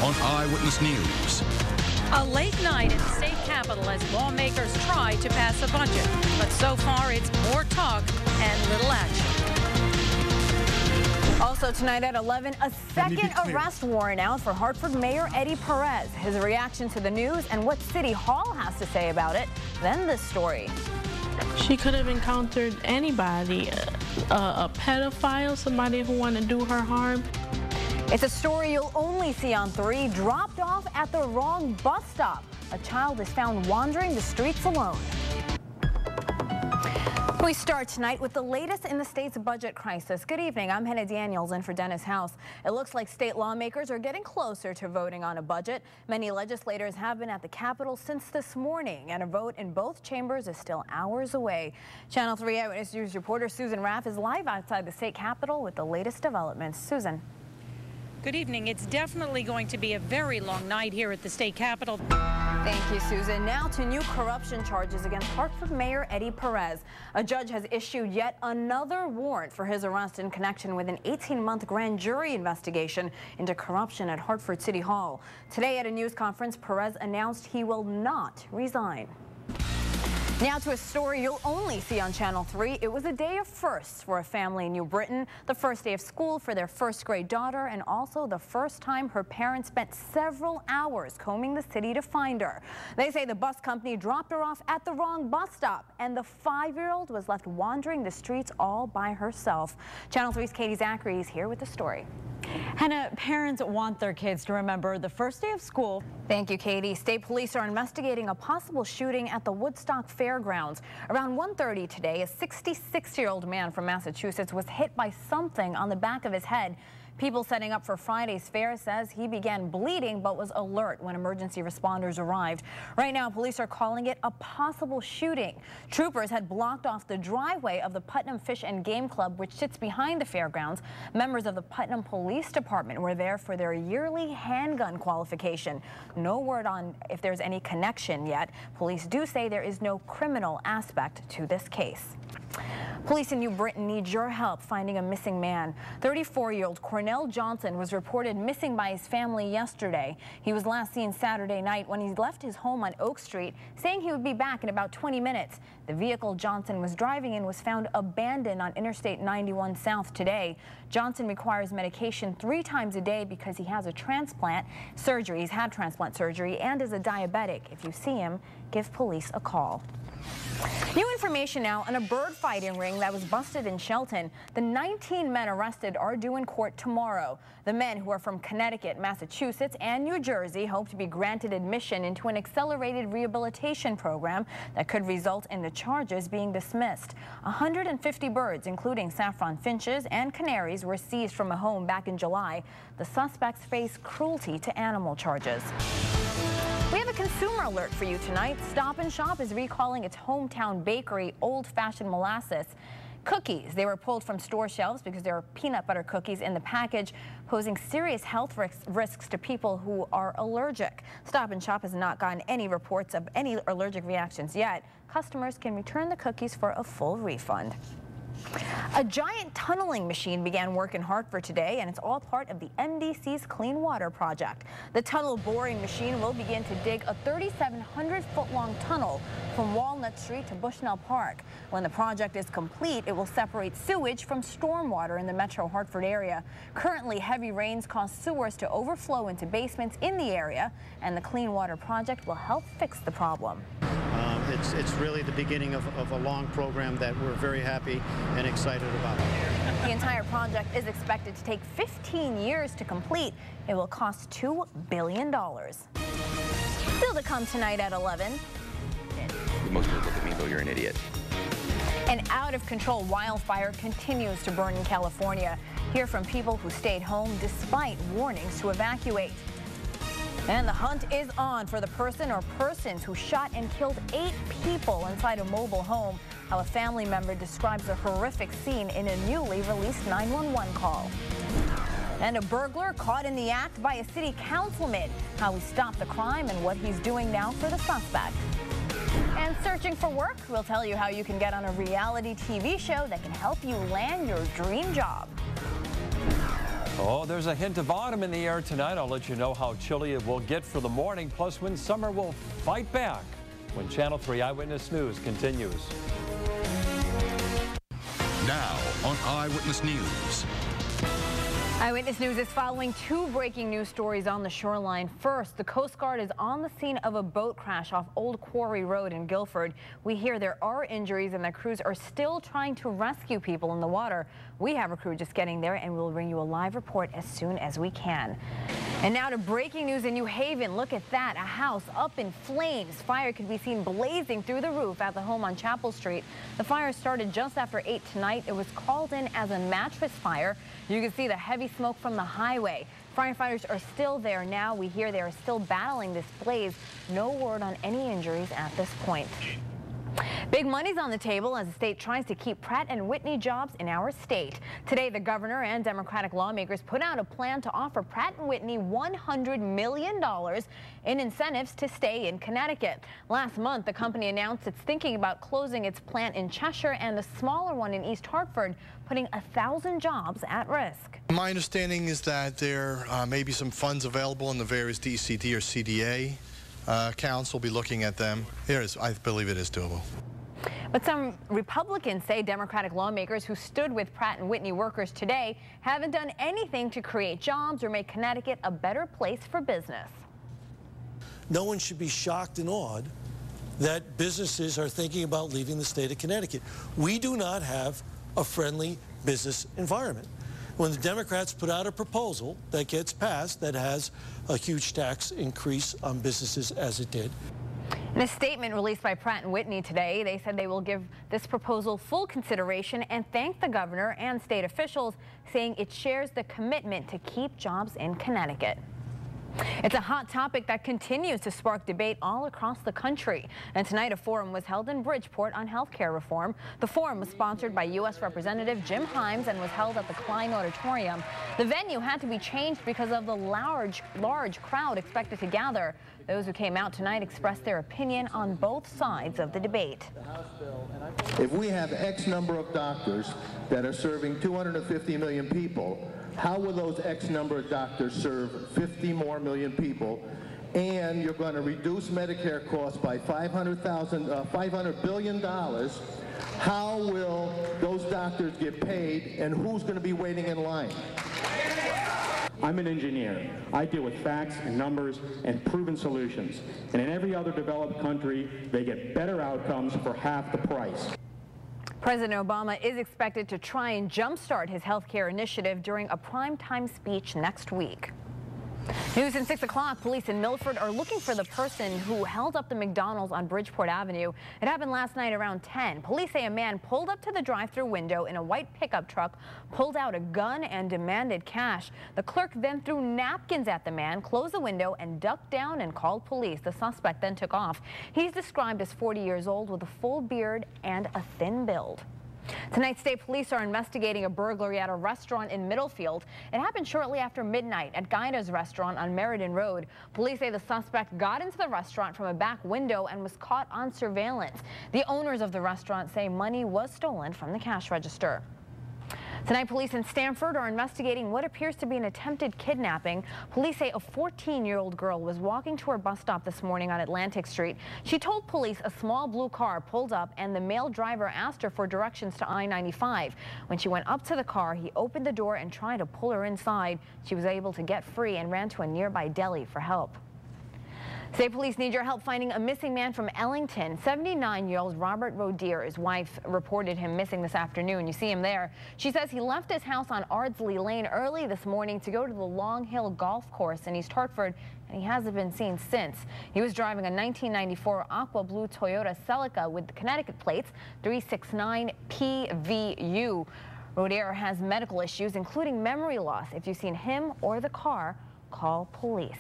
on Eyewitness News. A late night in the state capitol as lawmakers try to pass a budget. But so far, it's more talk and little action. Also tonight at 11, a second arrest warrant out for Hartford Mayor Eddie Perez. His reaction to the news and what City Hall has to say about it. Then this story. She could have encountered anybody, a pedophile, somebody who wanted to do her harm. It's a story you'll only see on 3, dropped off at the wrong bus stop. A child is found wandering the streets alone. We start tonight with the latest in the state's budget crisis. Good evening, I'm Hena Daniels in for Dennis House. It looks like state lawmakers are getting closer to voting on a budget. Many legislators have been at the Capitol since this morning, and a vote in both chambers is still hours away. Channel 3 Eyewitness News reporter Susan Raff is live outside the state Capitol with the latest developments. Susan. Good evening. It's definitely going to be a very long night here at the state capitol. Thank you, Susan. Now to new corruption charges against Hartford Mayor Eddie Perez. A judge has issued yet another warrant for his arrest in connection with an 18-month grand jury investigation into corruption at Hartford City Hall. Today at a news conference, Perez announced he will not resign. Now to a story you'll only see on Channel 3. It was a day of firsts for a family in New Britain. The first day of school for their first grade daughter, and also the first time her parents spent several hours combing the city to find her. They say the bus company dropped her off at the wrong bus stop, and the 5-year-old was left wandering the streets all by herself. Channel 3's Katie Zachary is here with the story. Hannah, parents want their kids to remember the first day of school. Thank you, Katie. State police are investigating a possible shooting at the Woodstock Fairgrounds. Around 1:30 today, a 66-year-old man from Massachusetts was hit by something on the back of his head. People setting up for Friday's fair says he began bleeding but was alert when emergency responders arrived. Right now, police are calling it a possible shooting. Troopers had blocked off the driveway of the Putnam Fish and Game Club, which sits behind the fairgrounds. Members of the Putnam Police Department were there for their yearly handgun qualification. No word on if there's any connection yet. Police do say there is no criminal aspect to this case. Police in New Britain need your help finding a missing man. 34-year-old Cornell Johnson was reported missing by his family yesterday. He was last seen Saturday night when he left his home on Oak Street, saying he would be back in about 20 minutes. The vehicle Johnson was driving in was found abandoned on Interstate 91 South today. Johnson requires medication 3 times a day because he has a transplant surgery. He's had transplant surgery and is a diabetic. If you see him, give police a call. New information now on a bird fighting ring that was busted in Shelton. The 19 men arrested are due in court tomorrow. The men, who are from Connecticut, Massachusetts, and New Jersey, hope to be granted admission into an accelerated rehabilitation program that could result in the charges being dismissed. 150 birds, including saffron finches and canaries, were seized from a home back in July. The suspects face cruelty to animal charges. We have a consumer alert for you tonight. Stop & Shop is recalling its hometown bakery old-fashioned molasses cookies. They were pulled from store shelves because there are peanut butter cookies in the package, posing serious health risks to people who are allergic. Stop & Shop has not gotten any reports of any allergic reactions yet. Customers can return the cookies for a full refund. A giant tunneling machine began work in Hartford today, and it's all part of the MDC's Clean Water Project. The tunnel boring machine will begin to dig a 3,700-foot-long tunnel from Walnut Street to Bushnell Park. When the project is complete, it will separate sewage from stormwater in the Metro Hartford area. Currently, heavy rains cause sewers to overflow into basements in the area, and the Clean Water Project will help fix the problem. It's really the beginning of a long program that we're very happy and excited about. The entire project is expected to take 15 years to complete. It will cost $2 billion. Still to come tonight at 11. Most people look at me and go, "You're an idiot." An out-of-control wildfire continues to burn in California. Hear from people who stayed home despite warnings to evacuate. And the hunt is on for the person or persons who shot and killed 8 people inside a mobile home. How a family member describes a horrific scene in a newly released 911 call. And a burglar caught in the act by a city councilman. How he stopped the crime and what he's doing now for the suspect. And searching for work, we'll tell you how you can get on a reality TV show that can help you land your dream job. Oh, there's a hint of autumn in the air tonight. I'll let you know how chilly it will get for the morning, plus when summer will fight back when Channel 3 Eyewitness News continues. Now on Eyewitness News. Eyewitness News is following two breaking news stories on the shoreline. First, the Coast Guard is on the scene of a boat crash off Old Quarry Road in Guilford. We hear there are injuries and the crews are still trying to rescue people in the water. We have a crew just getting there and we'll bring you a live report as soon as we can. And now to breaking news in New Haven. Look at that, a house up in flames. Fire could be seen blazing through the roof at the home on Chapel Street. The fire started just after 8 tonight. It was called in as a mattress fire. You can see the heavy smoke from the highway. Firefighters are still there now. We hear they are still battling this blaze. No word on any injuries at this point. Big money's on the table as the state tries to keep Pratt & Whitney jobs in our state. Today, the governor and Democratic lawmakers put out a plan to offer Pratt & Whitney $100 million in incentives to stay in Connecticut. Last month, the company announced it's thinking about closing its plant in Cheshire and the smaller one in East Hartford, putting 1,000 jobs at risk. My understanding is that there may be some funds available in the various DCD or CDA accounts. We'll be looking at them. I believe it is doable. But some Republicans say Democratic lawmakers who stood with Pratt & Whitney workers today haven't done anything to create jobs or make Connecticut a better place for business. No one should be shocked and awed that businesses are thinking about leaving the state of Connecticut. We do not have a friendly business environment. When the Democrats put out a proposal that gets passed that has a huge tax increase on businesses as it did. In a statement released by Pratt & Whitney today, they said they will give this proposal full consideration and thank the governor and state officials, saying it shares the commitment to keep jobs in Connecticut. It's a hot topic that continues to spark debate all across the country. And tonight, a forum was held in Bridgeport on health care reform. The forum was sponsored by U.S. Representative Jim Himes and was held at the Klein Auditorium. The venue had to be changed because of the large crowd expected to gather. Those who came out tonight expressed their opinion on both sides of the debate. If we have X number of doctors that are serving 250 million people, how will those X number of doctors serve 50 more million people? And you're going to reduce Medicare costs by $500 billion. How will those doctors get paid, and who's going to be waiting in line? I'm an engineer. I deal with facts and numbers and proven solutions. And in every other developed country, they get better outcomes for half the price. President Obama is expected to try and jumpstart his health care initiative during a primetime speech next week. News at 6 o'clock. Police in Milford are looking for the person who held up the McDonald's on Bridgeport Avenue. It happened last night around 10. Police say a man pulled up to the drive-thru window in a white pickup truck, pulled out a gun and demanded cash. The clerk then threw napkins at the man, closed the window and ducked down and called police. The suspect then took off. He's described as 40 years old with a full beard and a thin build. Tonight, state police are investigating a burglary at a restaurant in Middlefield. It happened shortly after midnight at Guida's restaurant on Meriden Road. Police say the suspect got into the restaurant from a back window and was caught on surveillance. The owners of the restaurant say money was stolen from the cash register. Tonight, police in Stamford are investigating what appears to be an attempted kidnapping. Police say a 14-year-old girl was walking to her bus stop this morning on Atlantic Street. She told police a small blue car pulled up and the male driver asked her for directions to I-95. When she went up to the car, he opened the door and tried to pull her inside. She was able to get free and ran to a nearby deli for help. State police need your help finding a missing man from Ellington. 79-year-old Robert Rodier. His wife reported him missing this afternoon. You see him there. She says he left his house on Ardsley Lane early this morning to go to the Long Hill Golf Course in East Hartford, and he hasn't been seen since. He was driving a 1994 aqua blue Toyota Celica with the Connecticut plates 369 PVU. Rodier has medical issues, including memory loss. If you've seen him or the car, call police.